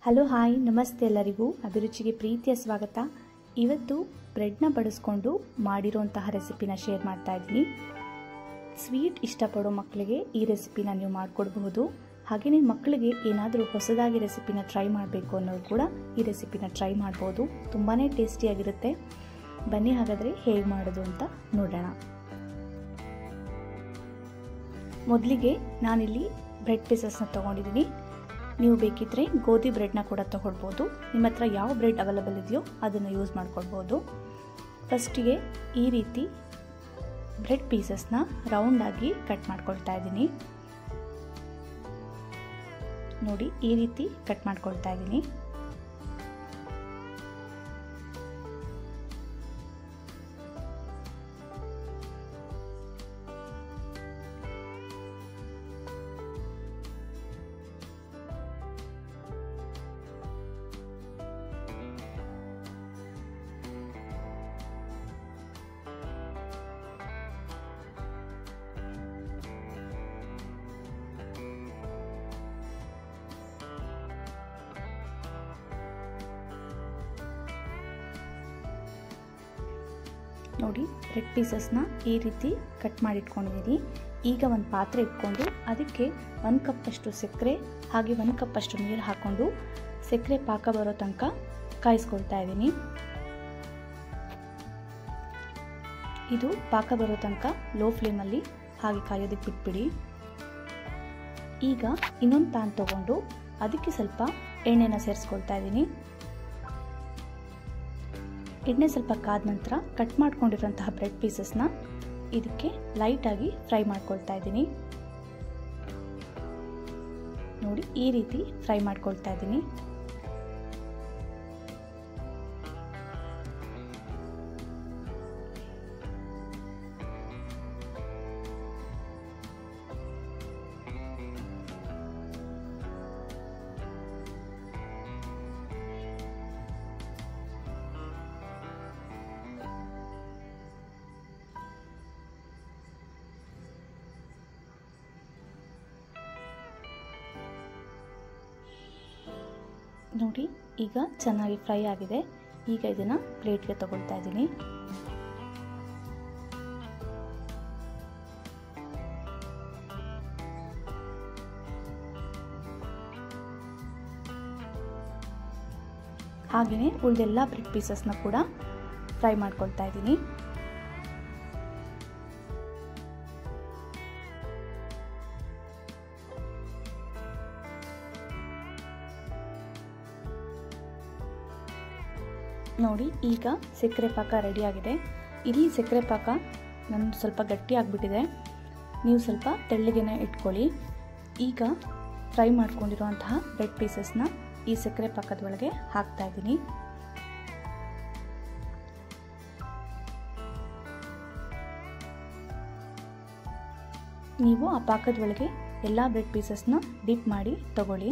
Hello hi ನಮಸ್ತೆ ಎಲ್ಲರಿಗೂ ಅಭಿರುಚಿಗೆ ಪ್ರೀತಿಯ ಸ್ವಾಗತ. ಇವತ್ತು ಬ್ರೆಡ್ನ ಬಳಸ್ಕೊಂಡು ಮಾಡಿರೋಂತಹ ರೆಸಿಪಿನ ಶೇರ್ ಮಾಡ್ತಾ ಇದ್ದೀನಿ. ಸ್ವೀಟ್ ಇಷ್ಟಪಡೋ ಮಕ್ಕಳಿಗೆ ಈ ರೆಸಿಪಿನ ನೀವು ಮಾಡಿಕೊಡ್ಬಹುದು. ಹಾಗೆಯೇ ಮಕ್ಕಳಿಗೆ ಏನಾದರೂ ಹೊಸದಾಗಿ ರೆಸಿಪಿನ ಟ್ರೈ ಮಾಡಬೇಕು ಅನ್ನೋರು ಕೂಡ ಈ ರೆಸಿಪಿನ ಟ್ರೈ ಮಾಡ್ಬೋದು. ತುಂಬಾ ಟೇಸ್ಟಿಯಾಗಿರುತ್ತೆ. ಬನ್ನಿ ಹಾಗಾದರೆ ಹೇಗೆ ಮಾಡೋದು ಅಂತ ನೋಡೋಣ. ಮೊದಲಿಗೆ ನಾನಿಲ್ಲಿ ಬ್ರೆಡ್ ಪೀಸಸ್ನ ತೊಗೊಂಡಿದ್ದೀನಿ. ನೀವು ಬೇಕಿದ್ದರೆ ಗೋಧಿ ಬ್ರೆಡ್ನ ಕೂಡ ತೊಗೊಳ್ಬೋದು. ನಿಮ್ಮ ಹತ್ರ ಯಾವ ಬ್ರೆಡ್ ಅವೈಲೇಬಲ್ ಇದೆಯೋ ಅದನ್ನು ಯೂಸ್ ಮಾಡ್ಕೊಳ್ಬೋದು. ಫಸ್ಟಿಗೆ ಈ ರೀತಿ ಬ್ರೆಡ್ ಪೀಸಸ್ನ ರೌಂಡಾಗಿ ಕಟ್ ಮಾಡ್ಕೊಳ್ತಾ ಇದ್ದೀನಿ. ನೋಡಿ, ಈ ರೀತಿ ಕಟ್ ಮಾಡ್ಕೊಳ್ತಾ ಇದ್ದೀನಿ. ನೋಡಿ, ಬ್ರೆಡ್ ಪೀಸಸ್ನ ಈ ರೀತಿ ಕಟ್ ಮಾಡಿ ಇಟ್ಕೊಂಡಿದ್ದೀನಿ. ಈಗ ಒಂದು ಪಾತ್ರೆ ಇಟ್ಕೊಂಡು ಅದಕ್ಕೆ 1 ಕಪ್ಪಷ್ಟು ಸಕ್ಕರೆ ಹಾಗೆ 1 ಕಪ್ಪಷ್ಟು ನೀರು ಹಾಕ್ಕೊಂಡು ಸಕ್ಕರೆ ಪಾಕ ಬರೋ ತನಕ ಕಾಯಿಸ್ಕೊಳ್ತಾ ಇದ್ದೀನಿ. ಇದು ಪಾಕ ಬರೋ ತನಕ ಲೋ ಫ್ಲೇಮಲ್ಲಿ ಹಾಗೆ ಕಾಯೋದಕ್ಕೆ ಬಿಟ್ಬಿಡಿ. ಈಗ ಇನ್ನೊಂದು ಪ್ಯಾನ್ ತೊಗೊಂಡು ಅದಕ್ಕೆ ಸ್ವಲ್ಪ ಎಣ್ಣೆನ ಸೇರಿಸ್ಕೊಳ್ತಾ ಇದ್ದೀನಿ. ಎಣ್ಣೆ ಸ್ವಲ್ಪ ಕಾದ ನಂತರ ಕಟ್ ಮಾಡ್ಕೊಂಡಿರೋಂತಹ ಬ್ರೆಡ್ ಪೀಸಸ್ನ ಇದಕ್ಕೆ ಲೈಟಾಗಿ ಫ್ರೈ ಮಾಡ್ಕೊಳ್ತಾ ಇದ್ದೀನಿ. ನೋಡಿ, ಈ ರೀತಿ ಫ್ರೈ ಮಾಡ್ಕೊಳ್ತಾ ಇದ್ದೀನಿ. ನೋಡಿ, ಈಗ ಚೆನ್ನಾಗಿ ಫ್ರೈ ಆಗಿದೆ. ಈಗ ಇದನ್ನು ಪ್ಲೇಟ್ಗೆ ತಗೊಳ್ತಾ ಇದ್ದೀನಿ. ಹಾಗೆಯೇ ಉಳಿದೆಲ್ಲ ಬ್ರೆಡ್ ಪೀಸಸ್ನ ಕೂಡ ಫ್ರೈ ಮಾಡ್ಕೊಳ್ತಾ ಇದ್ದೀನಿ. ನೋಡಿ, ಈಗ ಸಕ್ಕರೆ ಪಾಕ ರೆಡಿಯಾಗಿದೆ. ಇಲ್ಲಿ ಸಕ್ಕರೆ ಪಾಕ ನನ್ನ ಸ್ವಲ್ಪ ಗಟ್ಟಿ ಆಗಿಬಿಟ್ಟಿದೆ. ನೀವು ಸ್ವಲ್ಪ ತೆಳ್ಳಗೆನೇ ಇಟ್ಕೊಳ್ಳಿ. ಈಗ ಫ್ರೈ ಮಾಡ್ಕೊಂಡಿರುವಂತಹ ಬ್ರೆಡ್ ಪೀಸಸ್ನ ಈ ಸಕ್ಕರೆ ಪಾಕದ ಒಳಗೆ ಹಾಕ್ತಾ ಇದ್ದೀನಿ. ನೀವು ಆ ಪಾಕದ ಒಳಗೆ ಎಲ್ಲ ಬ್ರೆಡ್ ಪೀಸಸ್ನ ಡಿಪ್ ಮಾಡಿ ತಗೊಳ್ಳಿ.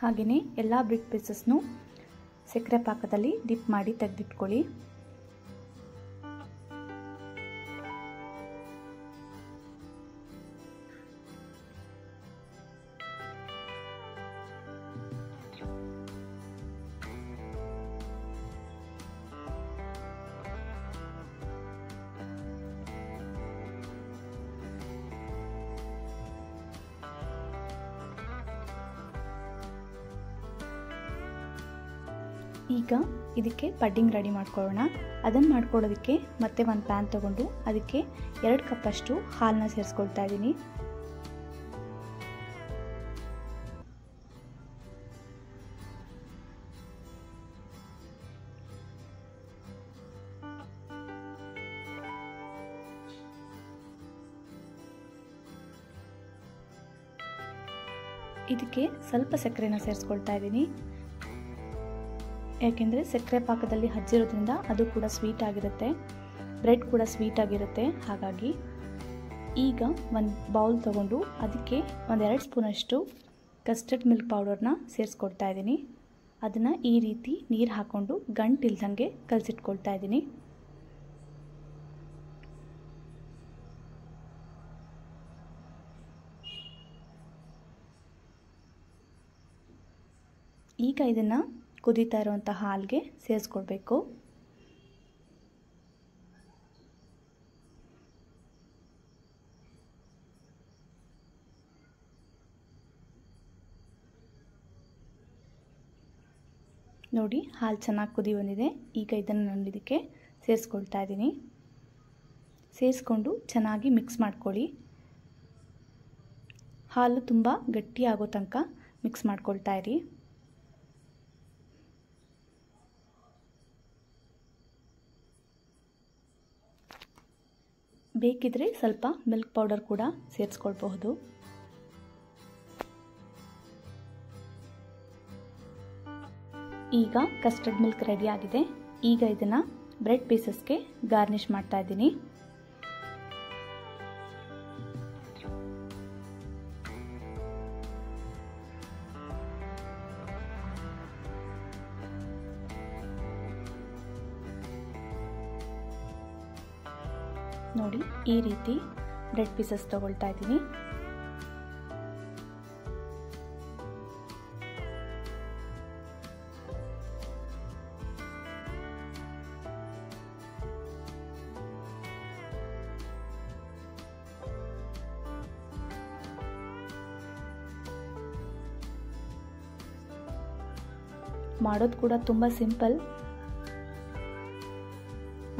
ಹಾಗೆಯೇ ಎಲ್ಲ ಬ್ರೆಡ್ ಪೀಸಸ್ನು ಸಕ್ಕರೆ ಪಾಕದಲ್ಲಿ ಡಿಪ್ ಮಾಡಿ ತೆಗೆದಿಟ್ಕೊಳ್ಳಿ. ಈಗ ಇದಕ್ಕೆ ಪಡ್ಡಿಂಗ್ ರೆಡಿ ಮಾಡ್ಕೊಳ್ಳೋಣ. ಅದನ್ನು ಮಾಡ್ಕೊಳ್ಳೋದಕ್ಕೆ ಮತ್ತೆ ಒಂದು ಪ್ಯಾನ್ ತೊಗೊಂಡು ಅದಕ್ಕೆ 2 ಕಪ್ಪಷ್ಟು ಹಾಲನ್ನ ಸೇರಿಸ್ಕೊಳ್ತಾ ಇದ್ದೀನಿ. ಇದಕ್ಕೆ ಸ್ವಲ್ಪ ಸಕ್ಕರೆನ ಸೇರಿಸ್ಕೊಳ್ತಾ ಇದ್ದೀನಿ. ಯಾಕೆಂದರೆ ಸಕ್ಕರೆ ಪಾಕದಲ್ಲಿ ಹಚ್ಚಿರೋದ್ರಿಂದ ಅದು ಕೂಡ ಸ್ವೀಟ್ ಆಗಿರುತ್ತೆ, ಬ್ರೆಡ್ ಕೂಡ ಸ್ವೀಟ್ ಆಗಿರುತ್ತೆ. ಹಾಗಾಗಿ ಈಗ ಒಂದು ಬೌಲ್ ತೊಗೊಂಡು ಅದಕ್ಕೆ 1-2 ಸ್ಪೂನಷ್ಟು ಕಸ್ಟರ್ಡ್ ಮಿಲ್ಕ್ ಪೌಡರ್ನ ಸೇರಿಸ್ಕೊಳ್ತಾ ಇದ್ದೀನಿ. ಅದನ್ನು ಈ ರೀತಿ ನೀರು ಹಾಕ್ಕೊಂಡು ಗಂಟಿಲ್ದಂಗೆ ಕಲಸಿಟ್ಕೊಳ್ತಾ ಇದ್ದೀನಿ. ಈಗ ಇದನ್ನು ಕುದೀತಾ ಇರುವಂಥ ಹಾಲಿಗೆ ಸೇರಿಸ್ಕೊಳ್ಬೇಕು. ನೋಡಿ, ಹಾಲು ಚೆನ್ನಾಗಿ ಕುದಿ ಬಂದಿದೆ. ಈಗ ಇದನ್ನು ನಾನು ಇದಕ್ಕೆ ಸೇರಿಸ್ಕೊಳ್ತಾ ಇದ್ದೀನಿ. ಸೇರಿಸ್ಕೊಂಡು ಚೆನ್ನಾಗಿ ಮಿಕ್ಸ್ ಮಾಡ್ಕೊಳ್ಳಿ. ಹಾಲು ತುಂಬ ಗಟ್ಟಿ ಆಗೋ ತನಕ ಮಿಕ್ಸ್ ಮಾಡ್ಕೊಳ್ತಾ ಇರಿ. ಬೇಕಿದ್ರೆ ಸ್ವಲ್ಪ ಮಿಲ್ಕ್ ಪೌಡರ್ ಕೂಡ ಸೇರಿಸ್ಕೊಳ್ಬಹುದು. ಈಗ ಕಸ್ಟರ್ಡ್ ಮಿಲ್ಕ್ ರೆಡಿ ಆಗಿದೆ. ಈಗ ಇದನ್ನು ಬ್ರೆಡ್ ಪೀಸಸ್ಗೆ ಗಾರ್ನಿಷ್ ಮಾಡ್ತಾ ಇದ್ದೀನಿ. ನೋಡಿ, ಈ ರೀತಿ ಬ್ರೆಡ್ ಪೀಸಸ್ ತಗೊಳ್ತಾ ಇದ್ದೀನಿ. ಮಾಡೋದು ಕೂಡ ತುಂಬ ಸಿಂಪಲ್,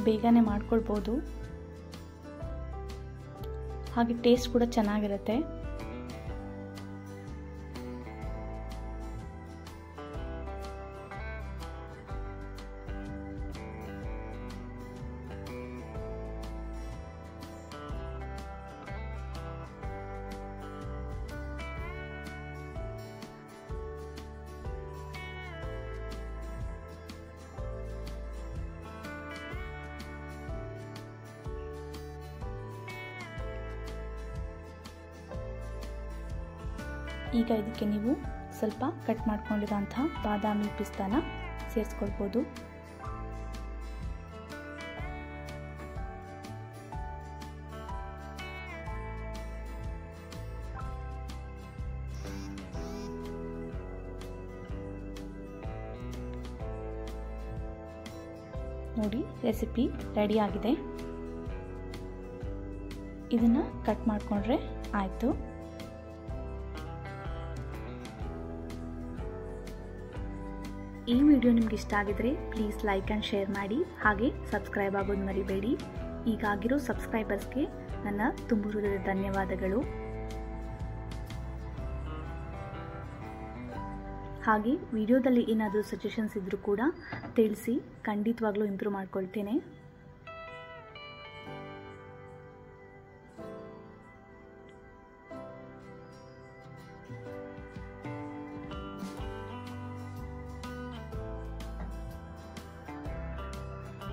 ಬೇಗನೆ ಮಾಡ್ಕೊಳ್ಬೋದು. ಹಾಗೆ ಟೇಸ್ಟ್ ಕೂಡ ಚೆನ್ನಾಗಿರುತ್ತೆ. ಈಗ ಇದಕ್ಕೆ ನೀವು ಸ್ವಲ್ಪ ಕಟ್ ಮಾಡ್ಕೊಂಡಿರೋಂಥ ಬಾದಾಮಿ ಪಿಸ್ತಾನ ಸೇರಿಸ್ಕೊಳ್ಬೋದು. ನೋಡಿ, ರೆಸಿಪಿ ರೆಡಿ ಆಗಿದೆ. ಇದನ್ನು ಕಟ್ ಮಾಡಿಕೊಂಡ್ರೆ ಆಯಿತು. ಈ ವಿಡಿಯೋ ನಿಮ್ಗೆ ಇಷ್ಟ ಆಗಿದ್ರೆ ಪ್ಲೀಸ್ ಲೈಕ್ ಆ್ಯಂಡ್ ಶೇರ್ ಮಾಡಿ. ಹಾಗೆ ಸಬ್ಸ್ಕ್ರೈಬ್ ಆಗೋದು ಮರಿಬೇಡಿ. ಈಗಾಗಿರೋ ಸಬ್ಸ್ಕ್ರೈಬರ್ಸ್ಗೆ ನನ್ನ ತುಂಬ ಹೃದಯದ ಧನ್ಯವಾದಗಳು. ಹಾಗೆ ವಿಡಿಯೋದಲ್ಲಿ ಏನಾದರೂ ಸಜೆಷನ್ಸ್ ಇದ್ದರೂ ಕೂಡ ತಿಳಿಸಿ, ಖಂಡಿತವಾಗ್ಲೂ ಇಂಪ್ರೂವ್ ಮಾಡ್ಕೊಳ್ತೇನೆ.